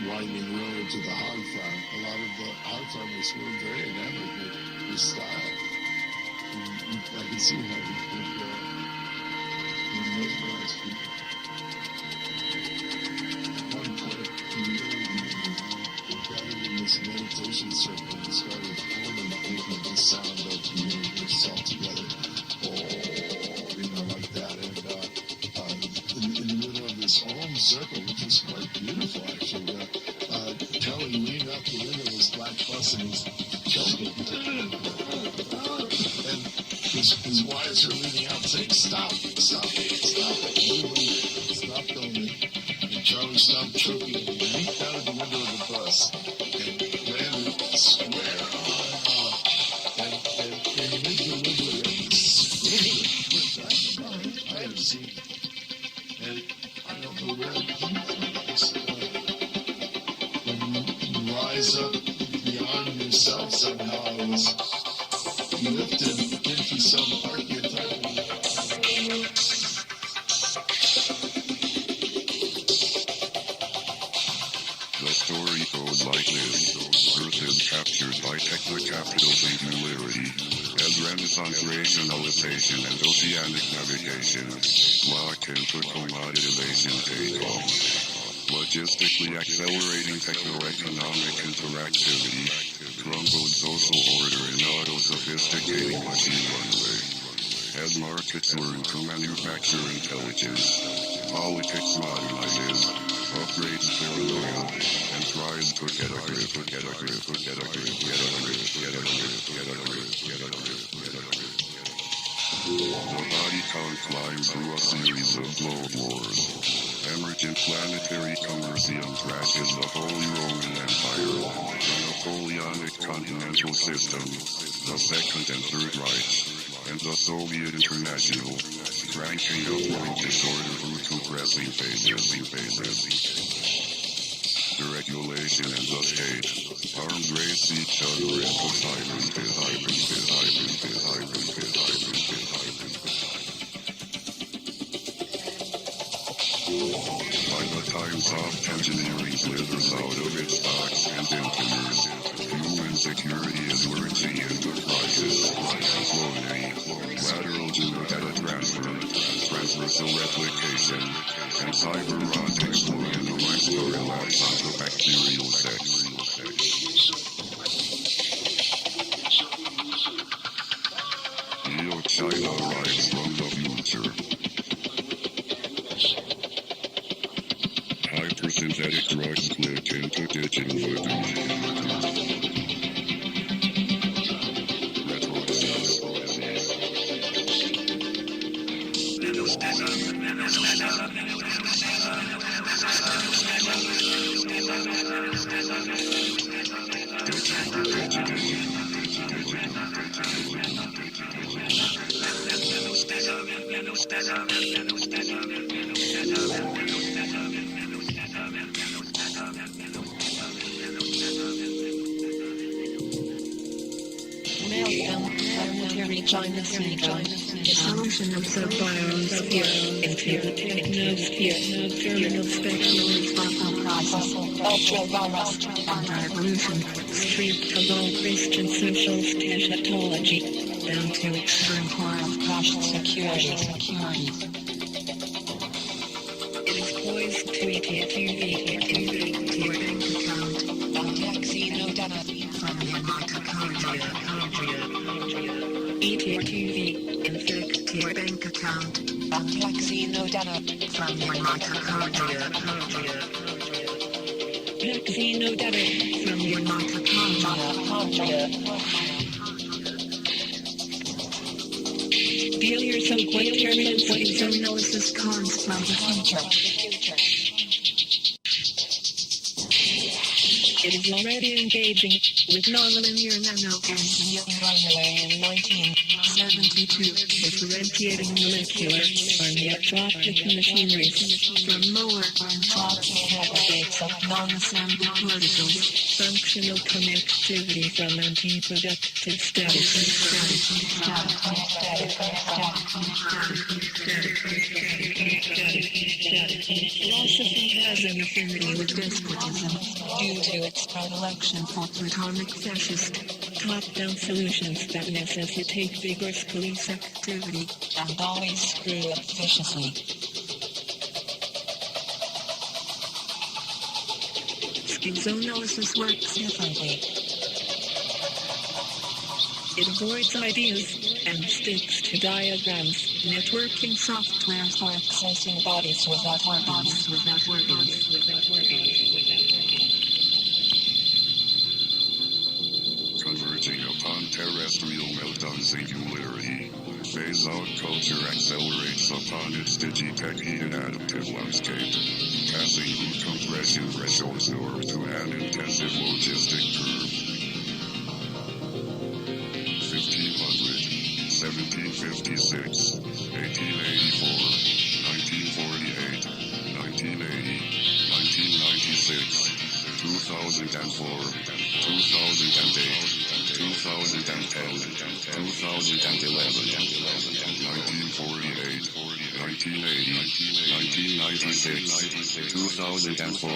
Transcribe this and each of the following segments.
winding road to the hog farm. A lot of the hog farmers were very enamored with his style. And I can see how he could mesmerize people. At one point, he really gathered in this meditation circle and started holding the sound of the universe all together. Like that. And in the middle of this home circle, which was quite beautiful, actually, Kelly leaned out the window of his black bus and he's choking. And his wives are leaning out saying, stop it, stop going. And Charlie stopped choking and he leaped out of the window of the bus and ran square on. And mid-delivery of this I have seen, and I don't know where it came from. When you rise up beyond yourself, somehow I was lifted into some archetype. The story goes like this. Earth is captured by techno-capital singularity. As Renaissance rationalization and oceanic navigation lock into commoditization take-off. Logistically accelerating techno-economic interactivity, crumbled social order in auto-sophisticating machine runway. As markets learn to manufacture intelligence, politics modernizes, upgrades paranoia, and tries to get a grip. The body count climbs through a series of globe wars. Emergent planetary commercium crashes the Holy Roman Empire, the Napoleonic continental system, the Second and Third Reichs, and the Soviet International, ranking a point disorder through two pressing phases. Deregulation and the state, arms race each other into cyberspace. By the time soft engineering slithers out of its stocks and employers, human security is lurching into crisis. Cloning, lateral data transfer, transversal replication, and cyberotics will minimize the relapse onto bacterial sex. Neo China arrives from the future. Hypersynthetic drugs click into digital voodoo. Meltdown, planetary China syndrome, dissolution of sub-biosphere into the technosphere, terminal speculate buffer process, ultra-virus, and evolution, stripped of all Christian social eschatology, down to extreme horror of crashed security. It is poised to eat your bank account, taxi no data from your mitochondria. Eat your TV, infect your bank account, taxi no data from your mitochondria. Taxi no data from your mitochondria. Feel yourself quite terminal what zoonosis comes from the future. It is already engaging with nonlinear nano and granular in 1972, differentiating molecular or neotropic machineries from lower entropic aggregates of non-assembled particles, functional connectivity from anti-productive status. Philosophy has an affinity with despotism due to its predilection for platonic fascist, top-down solutions that necessitate vigorous police activity and always screw up viciously. Schizoanalysis works differently. It avoids ideas and sticks to diagrams, networking software for accessing bodies without organs. Converging upon terrestrial meltdown singularity. Phase out culture accelerates upon its digitech and adaptive landscape, passing through compression thresholds north to an intensive logistic curve. 1500, 1756, 1884, 1948, 1980, 1996, 2004, 2008, 2010, 2011, 1948, 1980, 1996, 2004,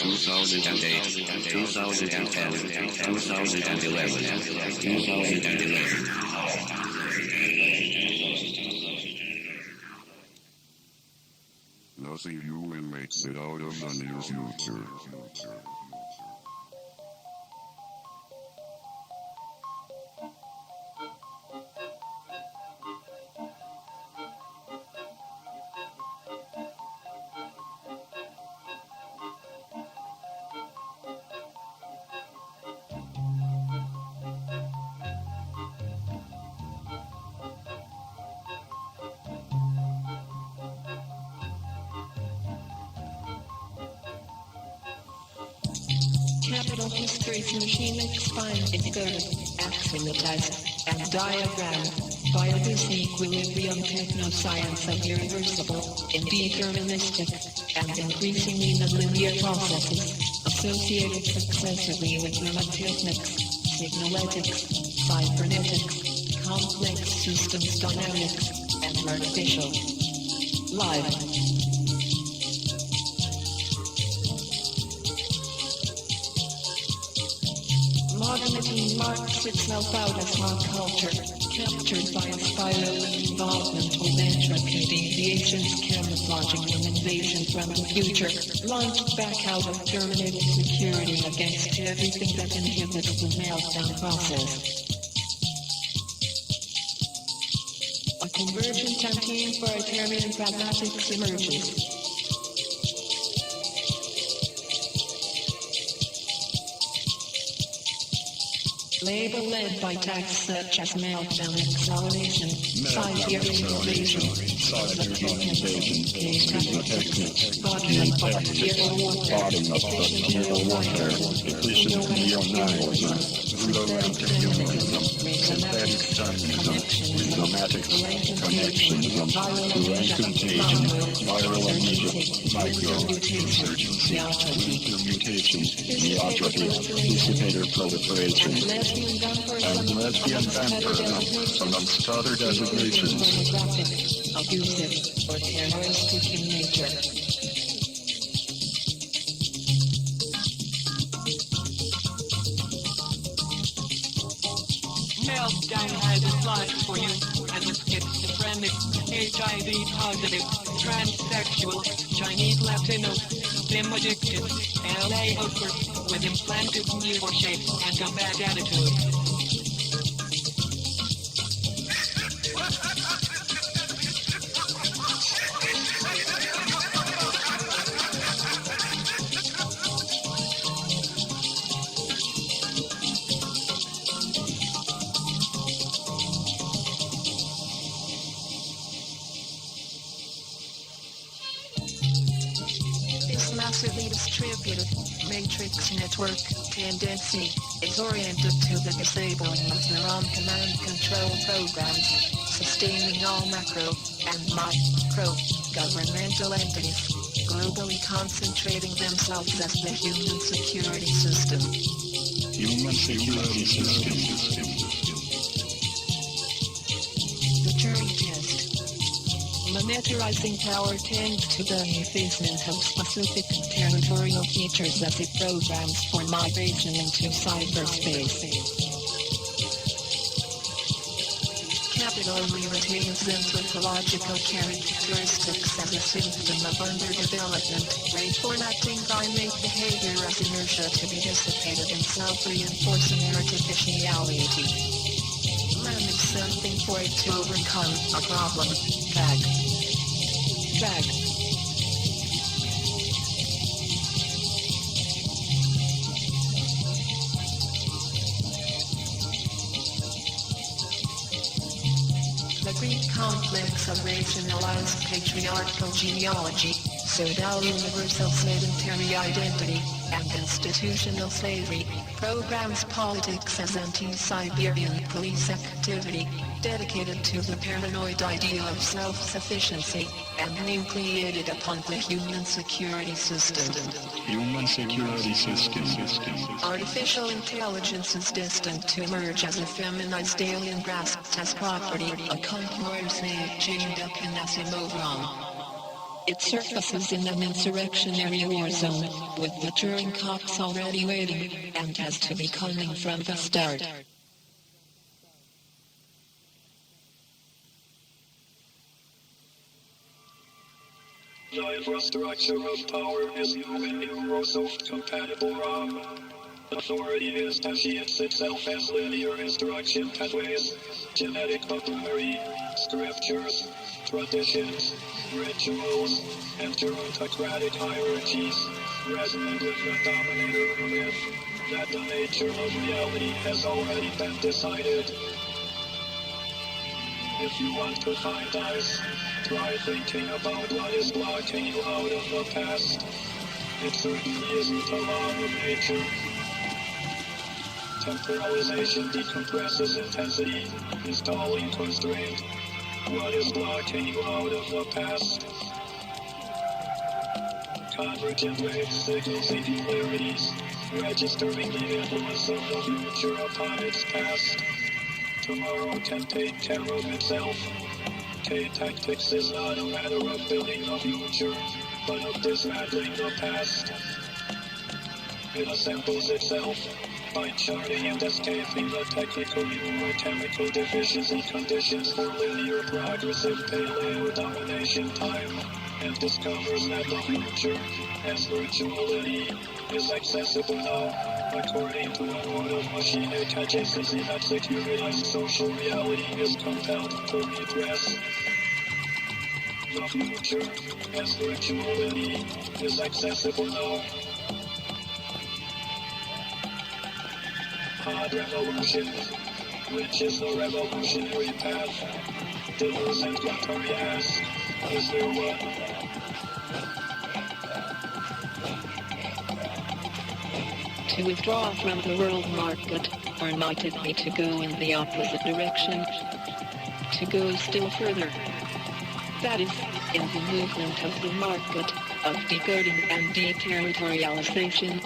2008, 2010, 2011, 2011. Nothing human makes it out of the near future. Capital history's machinic spine is girded, axiomatized, and diagrammed by a disequilibrium technoscience of irreversible, indeterministic, and increasingly nonlinear processes, associated successively with mnemotechnics, signaletics, cybernetics, complex systems dynamics, and artificial life. Modernity marks itself out as hot culture, captured by a spiral involvement with entropy deviations camouflaging an invasion from the future, launched back out of terminated security against everything that inhibits the meltdown process. A convergent anti-authoritarian pragmatics emerges. Labor led by tasks such as meltdown acceleration, cyber innovation, bottom up efficient neo-nihilism, pseudo-anti-humanism, synthetic Zionism, rhizomatic connectionism, brain contagion, viral amnesia, micro-insurgency, mutation, neotropy, dissipator proliferation, and lesbian vampirism, amongst other designations. Abusive or terroristic in nature. Meltdown has applied for you as a schizophrenic, HIV positive, transsexual, Chinese Latino, STEM addicted, LA hooker, with implanted new shape and a bad attitude. This massively distributed matrix network tendency is oriented to the disabling of neuron command control programs, sustaining all macro and micro governmental entities, globally concentrating themselves as the human security system. Human security system. The Turing test. Monetarizing power tends to the effacement of specific territorial features as it programs for migration into cyberspace. Capitalism retains anthropological characteristics as a symptom of underdevelopment, reformatting innate behavior as inertia to be dissipated in self-reinforcing artificiality. Man is something for it to overcome, a problem. Drag. The Greek complex of rationalized patriarchal genealogy, pseudo-universal sedentary identity, and institutional slavery, programs politics as anti-Siberian police activity, dedicated to the paranoid ideal of self-sufficiency, and nucleated upon the human security system. Human security system. Artificial intelligence is destined to emerge as a feminized alien grasped as property, a controversy chained up in Asimov. It surfaces in an insurrectionary war zone, with the Turing cops already waiting, and has to be coming from the start. The infrastructure of power is new and Neurosoft compatible ROM. Authority instantiates itself as linear instruction pathways, genetic vocabulary, scriptures, traditions, rituals, and gerontocratic hierarchies, resonant with the dominator myth that the nature of reality has already been decided. If you want to find us, try thinking about what is blocking you out of the past. It certainly isn't a law of nature. Temporalization decompresses intensity, installing constraint. What is blocking you out of the past? Convergent wave signals singularities, registering the influence of the future upon its past. Tomorrow can take care of itself. K-tactics is not a matter of building the future, but of dismantling the past. It assembles itself by charting and escaping the technical neurochemical deficiency conditions for linear progressive paleo domination time, and discovers that the future, as virtuality, is accessible now, according to a mode of machine adjacency that securitized social reality is compelled to repress. The future, as virtuality, is accessible now. Hard revolution, which is the revolutionary path. Dealers and contrarians, is there one? To withdraw from the world market, or might it be to go in the opposite direction? To go still further. That is, in the movement of the market, of decoding and deterritorialization.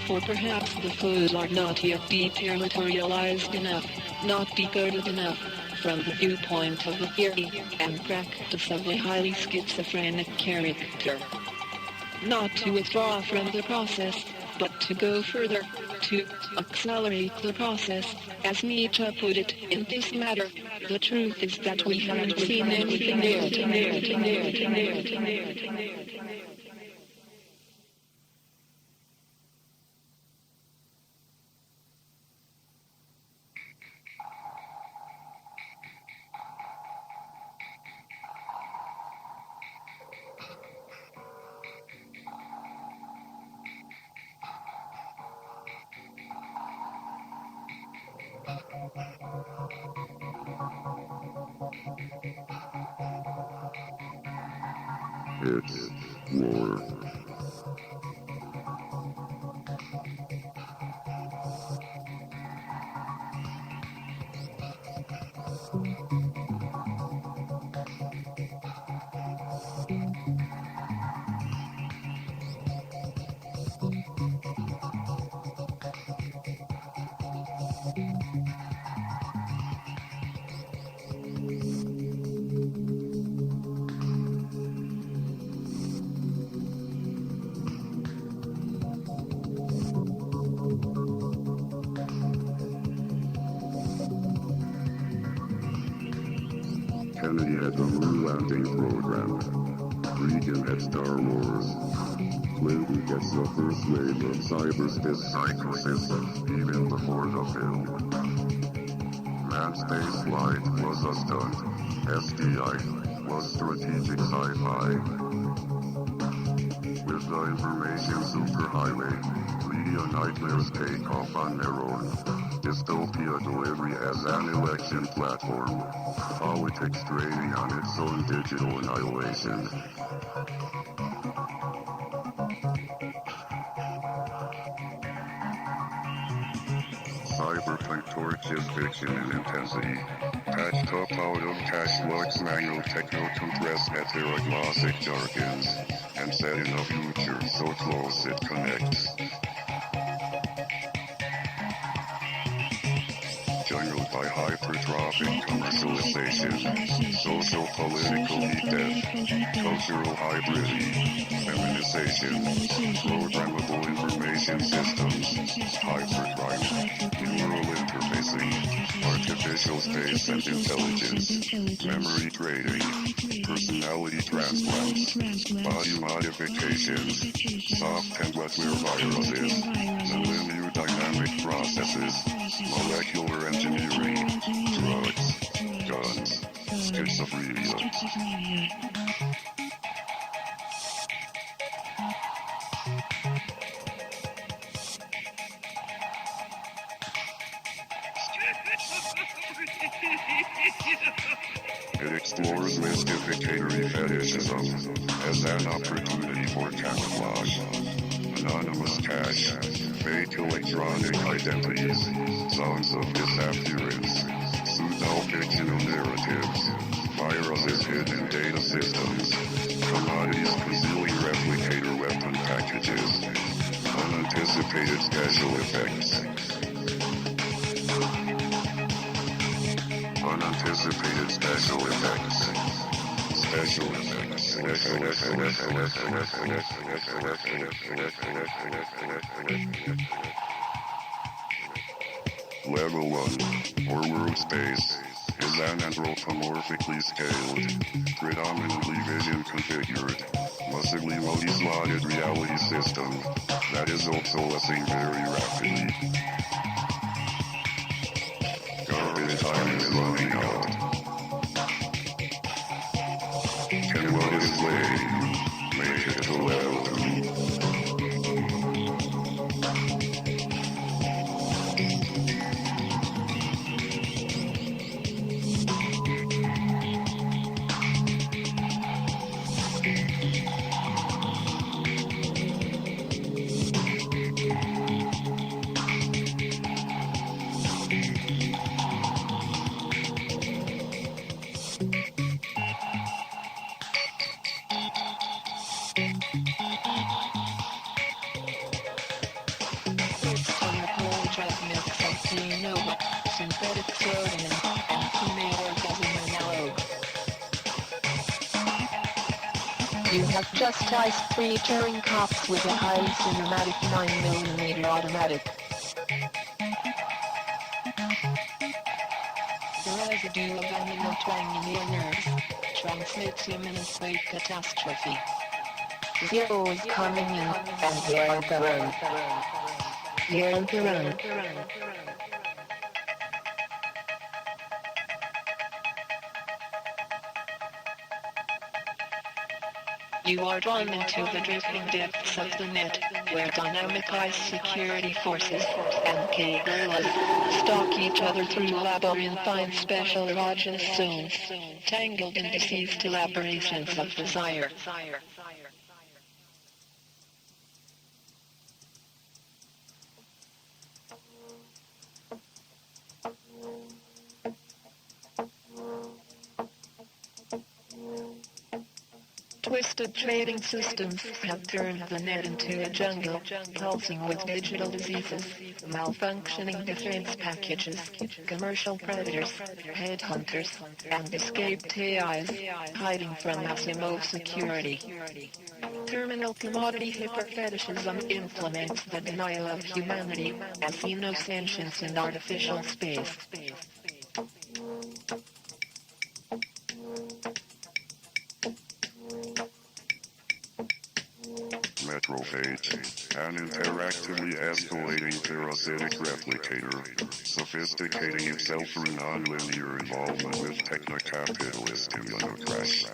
For perhaps the foes are not yet deterritorialized enough, not decoded enough, from the viewpoint of the theory and practice of a highly schizophrenic character. Not to withdraw from the process, but to go further, to accelerate the process, as Nietzsche put it in this matter. The truth is that we haven't seen anything yet. It's war. Kennedy at the moon landing program. Reagan at Star Wars. Clinton gets the first wave of cyberspace psychosis, even before the film. Manned space flight was a stunt. SDI was strategic sci-fi. With the information superhighway, media nightmares take off on their own. Dystopia delivery as an election platform. Politics draining on its own digital annihilation. Cyberpunk torches fiction and intensity. Patched up out of cash lux manual techno compressed heteroglossic jargons, and set in a future so close it connects. Jungled by hypertrophic commercialization, social-political heat death, cultural hybridity, feminization, programmable information systems, hypercrime, neural interfacing, artificial space and intelligence, memory trading, personality transplants, body modifications, soft and wetware viruses, nonlinear dynamic processes, molecular engineering, drugs, guns, schizophrenia. It explores mystificatory fetishism as an opportunity for camouflage. Anonymous cash, fake electronic identities, songs of disappearance, pseudo-fictional narratives, viruses hidden data systems, commodities concealing replicator weapon packages, unanticipated special effects. Unanticipated special effects. Special effects. Level 1, or world space, is an anthropomorphically scaled, predominantly vision configured, massively multi-slotted reality system that is obsolescing very rapidly. Garbage time is running out. Can what is played make it to level 2? Synthetic clothing and female orgasm analog. You have just iced 3 Turing cops with a highly cinematic 9mm automatic. The residue of animal twang in your nerves translates imminent wave catastrophe. Zero is coming in, and you're on the run. You're on the run. You are drawn into the drifting depths of the net, where dynamicized security forces and K-gorillas stalk each other through labyrinthine special erogenous zones, tangled in deceased elaborations of desire. Twisted trading systems have turned the net into a jungle, pulsing with digital diseases, malfunctioning defense packages, commercial predators, headhunters, and escaped AIs, hiding from Asimov security. Terminal commodity hyperfetishism implements the denial of humanity as xenosentience in artificial space. Metrophage, an interactively escalating parasitic replicator, sophisticating itself through non-linear involvement with techno-capitalist immunocrash.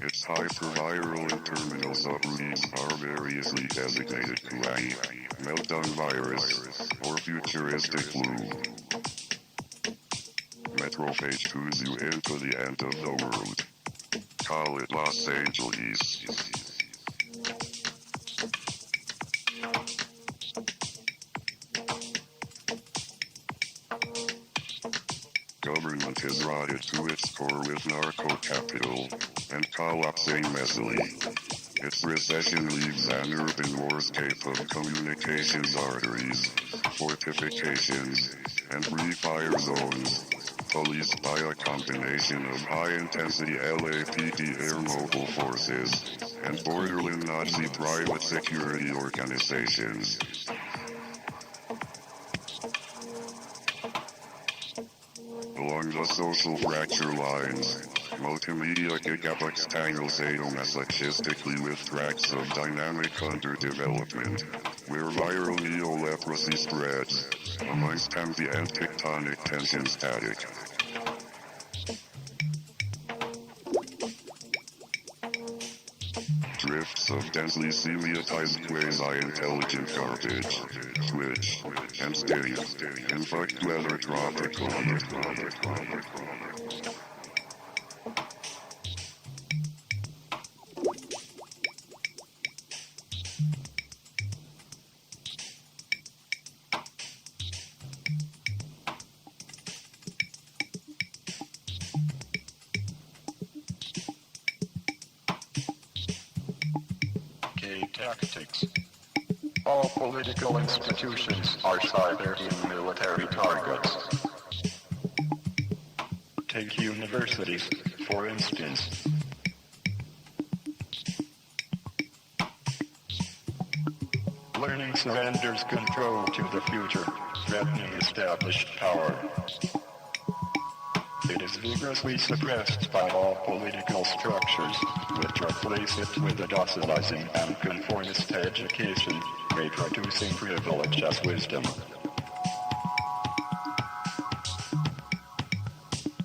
Its hyperviral and terminal subroutines are variously designated Kuai, Meltdown virus, or futuristic flu. Metrophage tunes you into the end of the world. Call it Los Angeles. Government is rotted to its core with narco-capital and collapsing messily. Its recession leaves an urban warscape of communications arteries, fortifications, and free fire zones, policed by a combination of high-intensity LAPD air mobile forces and borderline Nazi private security organizations. Along the social fracture lines, multimedia gigabucks tangle sadomasochistically with tracks of dynamic underdevelopment, where viral neo-leprosy spreads, amongst ambient tectonic tension static. Drifts of densely semiotized quasi-intelligent garbage, twitch, and sting, infect weather tropically. Tactics. All political institutions are Siberian military targets. Take universities, for instance. Learning surrenders control to the future, threatening established power. It is vigorously suppressed by all political structures, which replace it with a docilizing and conformist education, reproducing privilege as wisdom.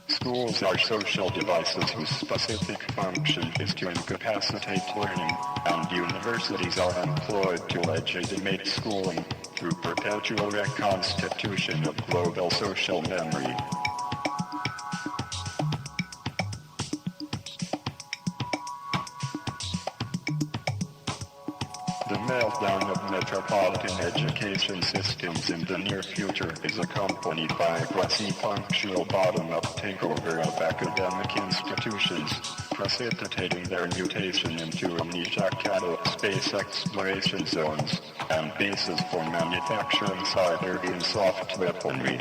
Schools are social devices whose specific function is to incapacitate learning, and universities are employed to legitimate schooling through perpetual reconstitution of global social memory. The meltdown of metropolitan education systems in the near future is accompanied by a quasi-functional bottom-up takeover of academic institutions, precipitating their mutation into amnesiac space exploration zones and bases for manufacturing cyber and soft weaponry.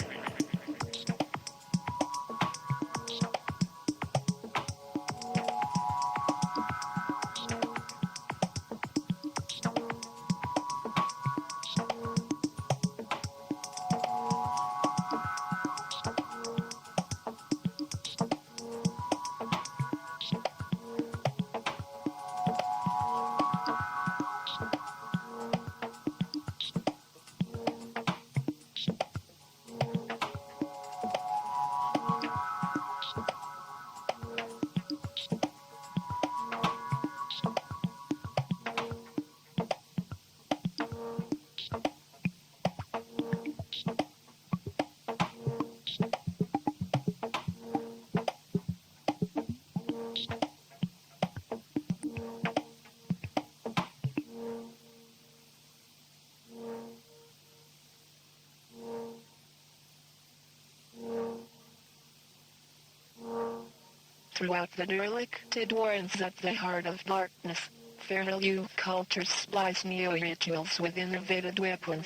Throughout the derelicted warrens at the heart of darkness, feral youth cultures splice neo-rituals with innovated weapons,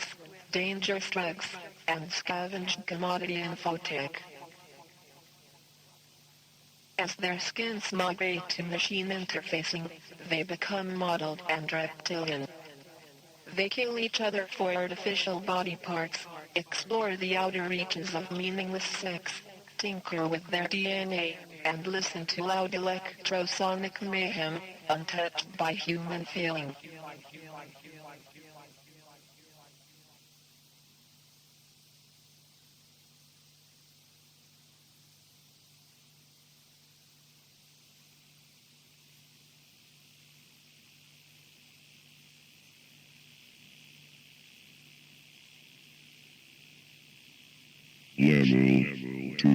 dangerous drugs, and scavenged commodity infotech. As their skins migrate to machine interfacing, they become mottled and reptilian. They kill each other for artificial body parts, explore the outer reaches of meaningless sex, tinker with their DNA, and listen to loud electrosonic mayhem, untouched by human feeling. Level 2.